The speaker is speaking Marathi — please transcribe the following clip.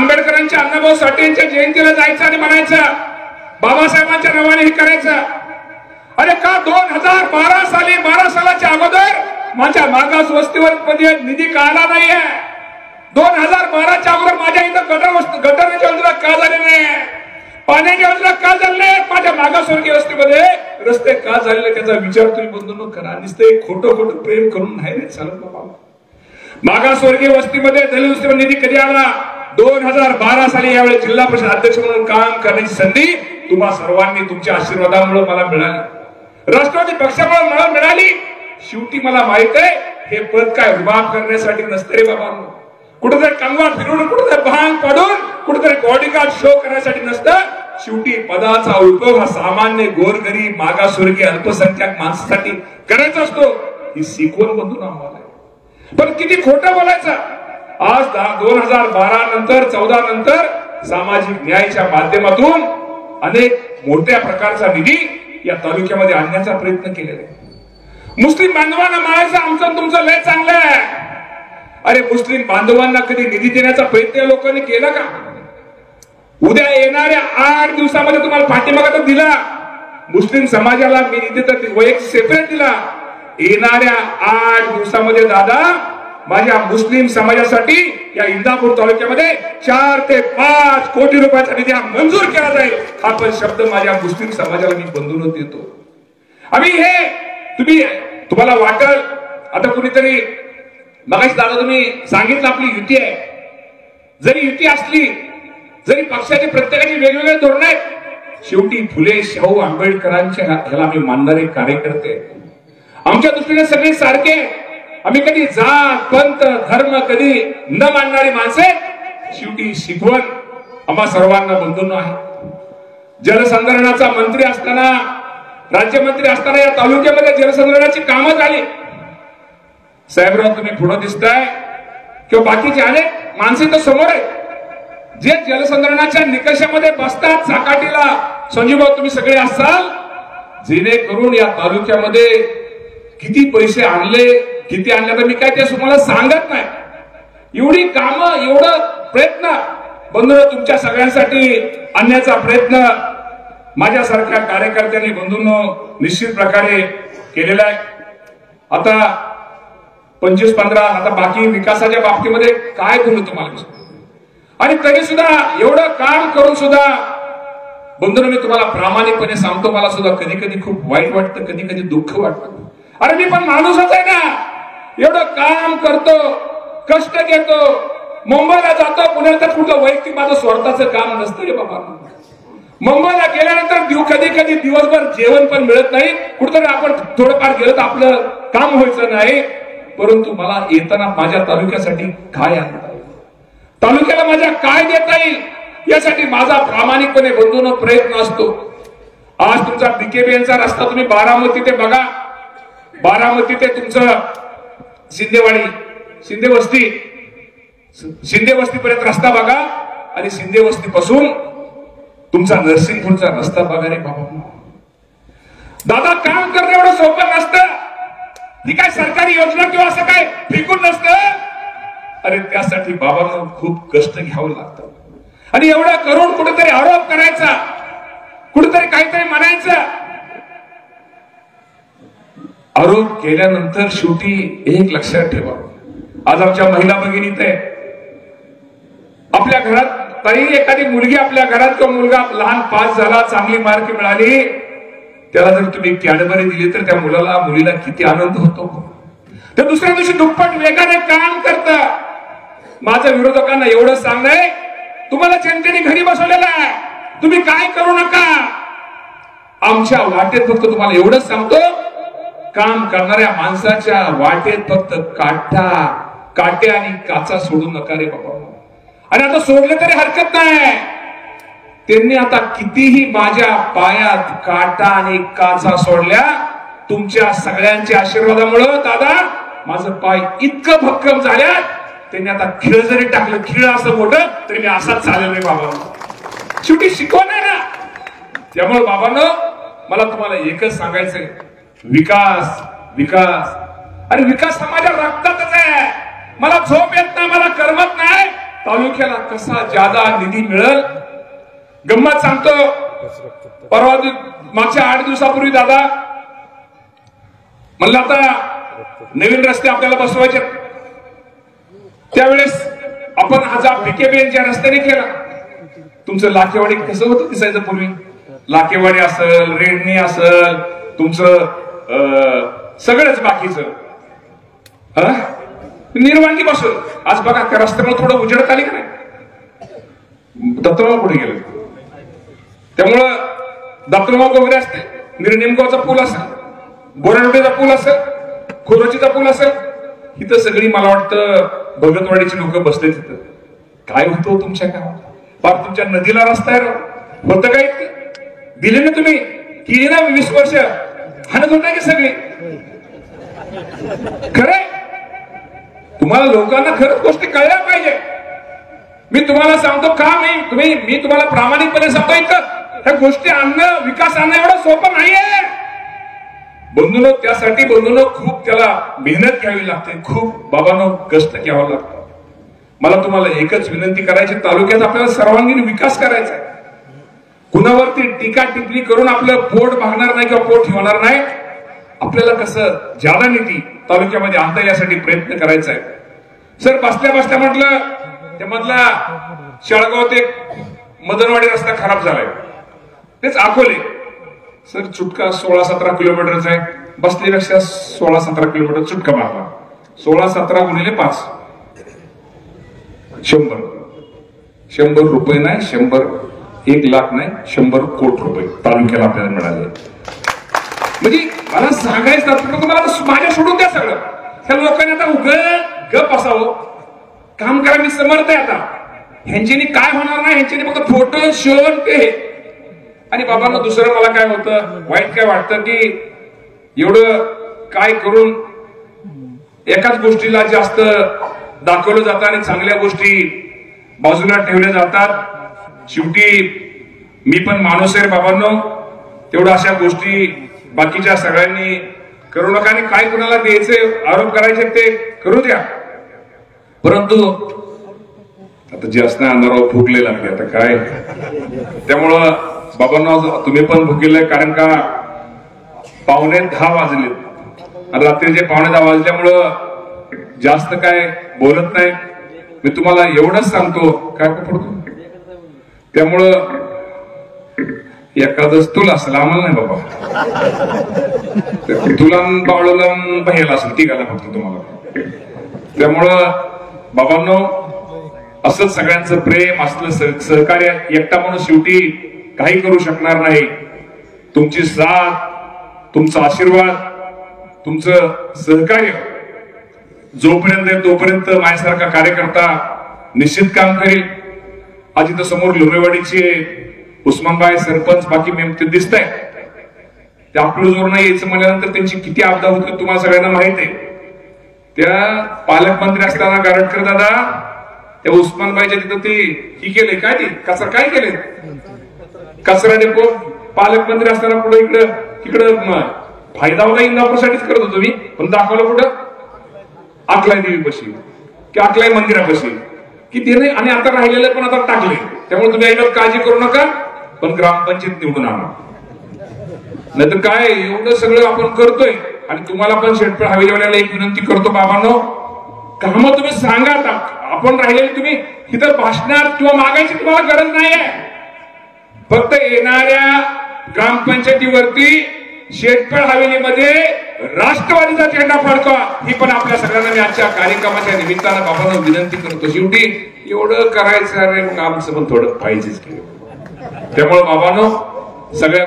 आंबेडकरांच्या अण्णाभाऊ साठेंच्या जयंतीला जायचं आणि म्हणायचं बाबासाहेबांच्या नावाने हे करायचं. अरे का 2012 साली 12 सालाच्या अगोदर माझ्या मागास वस्तीवर मध्ये निधी का आला नाहीये? 2012च्या अगोदर माझ्या इथं गटर योजना का झाले नाही? पाण्याची योजना का झाली नाही? माझ्या मागासवर्गीय वस्तीमध्ये रस्ते का झाले त्याचा विचार तुम्ही बंधूंनो करा. नुसते खोटं प्रेम करून नाही रे चालत बाबा. मागासवर्गीय वस्तीमध्ये दलित वस्तीवर निधी कधी आला? 2012 साली यावेळी जिल्हा परिषद अध्यक्ष म्हणून काम करण्याची संधी तुम्हा सर्वांनी तुमच्या आशीर्वादामुळे मला मिळाली, राष्ट्रवादी पक्षामुळे मला मिळाली. शेवटी मला माहित आहे हे पद काय रुबाब करण्यासाठी नसते रे बाबांनो. कुठेतरी कंगवा फिरून, कुठेतरी भांग पाडून, कुठेतरी बॉडीगार्ड शो करण्यासाठी नसतं. शेवटी पदाचा उपयोग हा सामान्य गोरगरीब मागासवर्गीय अल्पसंख्याक माणसासाठी करायचा असतो. ही शिकवण बंधून आम्हाला आहे. पण किती खोटं बोलायचं. आज 2012 नंतर 14 नंतर सामाजिक न्यायाच्या माध्यमातून अनेक मोठ्या प्रकारचा निधी या तालुक्यामध्ये आणण्याचा प्रयत्न केलेला आहे. मुस्लिम बांधवांना म्हणायचं आमचं तुमचं लय चांगलं आहे. अरे मुस्लिम बांधवांना कधी निधी देण्याचा प्रयत्न या लोकांनी केला का? उद्या येणाऱ्या 8 दिवसामध्ये तुम्हाला पाठिंबा तर दिला. मुस्लिम समाजाला मी निधी तर वैयक्तिक सेपरेट दिला. येणाऱ्या 8 दिवसामध्ये दादा माझ्या मुस्लिम समाजासाठी या इंदापूर तालुक्यामध्ये 4 ते 5 कोटी रुपयाचा निधी मंजूर केला जाईल. हा पण शब्द माझ्या मुस्लिम समाजाला मी बंधून देतो. आम्ही हे तुम्हाला वाटल आता कुणीतरी मगाशी दादा तुम्ही सांगितलं आपली युती आहे. जरी युती असली, जरी पक्षाचे प्रत्येकाची वेगवेगळे धोरण आहेत, शेवटी फुले शाहू आंबेडकरांच्या ह्याला आम्ही मानणारे कार्यकर्ते. आमच्या दृष्टीने सगळे सारखे. आम्ही कधी जात पंथ धर्म कधी न मानणारी माणसे. शेवटी शिकवण आम्हा सर्वांना बंधूंनो आहे. जलसंधारणाचा मंत्री असताना, राज्यमंत्री असताना या तालुक्यामध्ये जलसंधारणाची कामं झाली. साहेबराव तुम्ही पुढे दिसताय किंवा बाकीचे अनेक माणसे तर समोर आहेत जे जलसंधारणाच्या निकषामध्ये बसतात झाकाटीला. संजीवभाऊ तुम्ही सगळे असाल, जेणेकरून या तालुक्यामध्ये किती पैसे आणले, किती आणले तर मी काय ते तुम्हाला सांगत नाही. एवढी कामं, एवढं प्रयत्न बंधूंनो तुमच्या सगळ्यांसाठी आणण्याचा प्रयत्न माझ्यासारख्या कार्यकर्त्यांनी बंधूंनो निश्चित प्रकारे केलेला आहे. आता 25-15 आता बाकी विकासाच्या बाबतीमध्ये काय बोलू तुम्हाला. आणि तरी सुद्धा एवढं काम करून सुद्धा बंधूंनो मी तुम्हाला प्रामाणिकपणे सांगतो, मला सुद्धा कधी कधी खूप वाईट वाटतं, कधी कधी दुःख वाटतं. अरे मी पण माणूसच आहे ना. एवढं काम करतो, कष्ट घेतो, मुंबईला जातो, पुण्यात कुठलं वैयक्तिक माझं स्वतःचं काम नसतं रे बाबा. मुंबईला गेल्यानंतर कधी कधी दिवसभर जेवण पण मिळत नाही. कुठेतरी आपण थोडंफार गेलं तर आपलं काम व्हायचं नाही. परंतु मला येताना माझ्या तालुक्यासाठी काय आणता येईल, तालुक्याला माझ्या काय देता येईल, यासाठी माझा प्रामाणिकपणे बंधूंनो प्रयत्न असतो. आज तुमचा बीकेबीएनचा रस्ता तुम्ही बारामती ते बघा, बारामती ते तुमचं शिंदेवाडी, शिंदे वस्ती पर्यंत रस्ता बघा आणि शिंदे वस्ती पासून तुमचा नरसिंगपूरचा रस्ता बघा रे बाबा. दादा काम करणं एवढं सोपं नसतं. ही काय सरकारी योजना किंवा असं काय फेकून नसतं. अरे त्यासाठी बाबांना खूप कष्ट घ्यावं लागतं. आणि एवढं करून कुठेतरी आरोप करायचा, कुठेतरी काहीतरी म्हणायचं. आरोप केल्यानंतर शेवटी एक लक्षात ठेवा, आज आमच्या महिला भगिनीत आहे, आपल्या घरात तरी एखादी मुलगी आपल्या घरात किंवा मुलगा लहान पास झाला, चांगली मार्क मिळाली, त्याला जर तुम्ही कॅडबरी दिली तर त्या मुलीला किती आनंद होतो. तर दुसऱ्या दिवशी दुप्पट वेगाने काम करतं. माझं विरोधकांना एवढं सांगणं, तुम्हाला जनतेने घरी बसवलेलं आहे, तुम्ही काय करू नका. आमच्या वाटेत फक्त तुम्हाला एवढंच सांगतो, काम करणाऱ्या माणसाच्या वाटेत फक्त काटे आणि काचा सोडू नका रे बाबा. आणि आता सोडले तरी हरकत नाही. त्यांनी आता कितीही माझ्या पायात काटा आणि काचा सोडल्या, तुमच्या सगळ्यांच्या आशीर्वादामुळे दादा माझं पाय इतकं भक्कम झाल्यात, त्यांनी आता खिळ जरी टाकलं, खिळ असं मोठं तरी मी असाच चालेल रे बाबा. शेवटी शिकवण आहे ना. त्यामुळे बाबांनो मला तुम्हाला एकच सांगायचंय, विकास विकास आणि विकास समाजात रक्तातच आहे. मला झोप येत नाही, मला करमत नाही. तालुक्याला कसा ज्यादा निधी मिळेल. गंमत सांगतो, परवा मागच्या 8 दिवसापूर्वी दादा म्हणलं आता नवीन रस्ते आपल्याला बसवायचे. त्यावेळेस आपण हा PKBNच्या रस्त्याने केला. तुमचं लाखेवाडी कसं होतं दिसायचं पूर्वी? लाखेवाडी असेल, रेडणी असेल, तुमचं सगळंच बाकीचं निर्वांगी बसून. आज बघा त्या रस्त्यावर थोडं उजेडत आली का नाही? दत्तमाव कुठे गेलं? त्यामुळं दत्तमाव वगैरे असते, निर्निमगावचा पूल असेल, गोराडोटीचा पूल असेल, खोरोचीचा पूल असेल, इथं सगळी मला वाटतं भगतवाडीची लोक बसले तिथं. काय होतो तुमच्या गावात? फार तुमच्या नदीला रस्ता आहे. होतं काय? दिले ना तुम्ही, केली ना 20 वर्ष, हाणत होता की सगळी. खरंय, तुम्हाला लोकांना खरंच गोष्टी कळल्या पाहिजे. मी तुम्हाला सांगतो का मी तुम्हाला प्रामाणिकपणे सांगतो, इथं ह्या गोष्टी आणणं, विकास आणणं एवढं सोपं नाहीये बंधूंनो. त्यासाठी बंधूंनो खूप त्याला मेहनत घ्यावी लागते, खूप बाबांनो कष्ट घ्यावं लागतं. मला तुम्हाला एकच विनंती करायची, तालुक्यात आपल्याला सर्वांगीण विकास करायचा आहे. कुणावरती टीका टिप्पणी करून आपलं पोट भागणार नाही किंवा पोट ठेवणार नाही. आपल्याला कसं ज्यादा निधी तालुक्यामध्ये आणता येईल यासाठी प्रयत्न करायचा आहे. सर बसल्या बसल्या म्हटलं त्यामधला शाळगाव ते मदनवाडी रस्ता खराब झालाय, तेच अकोले सर चुटका 16-17 किलोमीटरचा आहे. बसल्यापेक्षा 16-17 किलोमीटर चुटका मारला. 16-17 गुणिले 5 100 रुपये नाही, 1 लाख नाही, 100 कोटी रुपये तालुक्याला आपल्याला मिळाले. म्हणजे मला सांगायचं तात्पर्य तुम्हाला माझ्या सोडून द्या सगळं. ह्या लोकांनी आता गप असावं, काम करा. मी समर्थ आहे. आता ह्यांच्यानी काय होणार नाही, ह्यांच्यानी फक्त फोटो शोन ते. आणि बाबांना दुसरं मला काय होतं, वाईट काय वाटतं की एवढं काय करून एकाच गोष्टीला जास्त दाखवलं जातं आणि चांगल्या गोष्टी बाजूला ठेवल्या जातात. शेवटी मी पण माणूस आहे बाबांनो, तेवढं अशा गोष्टी बाकीच्या सगळ्यांनी करू नका. आणि काय कुणाला द्यायचे, आरोप करायचे ते करू द्या. परंतु आता जे असणार अंधारावर भुकलेला आहे आता काय. त्यामुळं बाबांना तुम्ही पण भुकेले, कारण का 9:45 वाजले आणि रात्रीचे 9:45 वाजल्यामुळं जास्त काय बोलत नाही. मी तुम्हाला एवढंच सांगतो, काय पडतो त्यामुळं एखादं तुला असेल, आम्हाला नाही बाबा. तुला बावळला बाहेर असेल ती गाला फक्त तुम्हाला. त्यामुळं बाबांनो असंच सगळ्यांचं प्रेम असलं सहकार्य. एकटा माणूस शेवटी काही करू शकणार नाही. तुमची साथ, तुमचा आशीर्वाद, तुमचं सहकार्य जोपर्यंत तोपर्यंत माझ्यासारखा कार्यकर्ता निश्चित काम करेल. आज इथं समोर लोणेवाडीचे उस्मानबाई सरपंच बाकी ते दिसत आहे. त्या अकलूजवरून यायचं म्हणल्यानंतर त्यांची किती आपदा होती तुम्हाला सगळ्यांना माहित आहे. त्या पालकमंत्री असताना गारटकर दादा त्या उस्मानबाईच्या तिथं ते ही केले काय, ती कचरा काय केले, कचरा डेपो. पालकमंत्री असताना पुढे इकडं फायदा होता इंदापूरसाठीच करत होतो मी, पण दाखवलं कुठं आकलाई देवी पशी की आकलाई मंदिरापाशी की ते नाही. आणि आता राहिलेलं पण आता टाकले. त्यामुळे तुम्ही यायला काळजी करू नका, पण ग्रामपंचायत निवडून आणा. नाहीतर काय एवढं सगळं आपण करतोय. आणि तुम्हाला पण शेटपळ हवेलीवाल्याला एक विनंती करतो बाबांनो, काम तुम्ही सांगा. आपण राहिलेले तुम्ही इथं भाषणात किंवा मागायची तुम्हाला गरज नाहीये. फक्त येणाऱ्या ग्रामपंचायतीवरती शेटपळ हवेलीमध्ये राष्ट्रवादीचा झेंडा फडकवा. ही पण आपल्या सगळ्यांना मी आजच्या कार्यक्रमाच्या निमित्तानं बाबांना विनंती करतो. शेवटी एवढं करायचं अरे मग आमचं पण थोडं पाहिजेच. त्यामुळे बाबांनो सगळ्या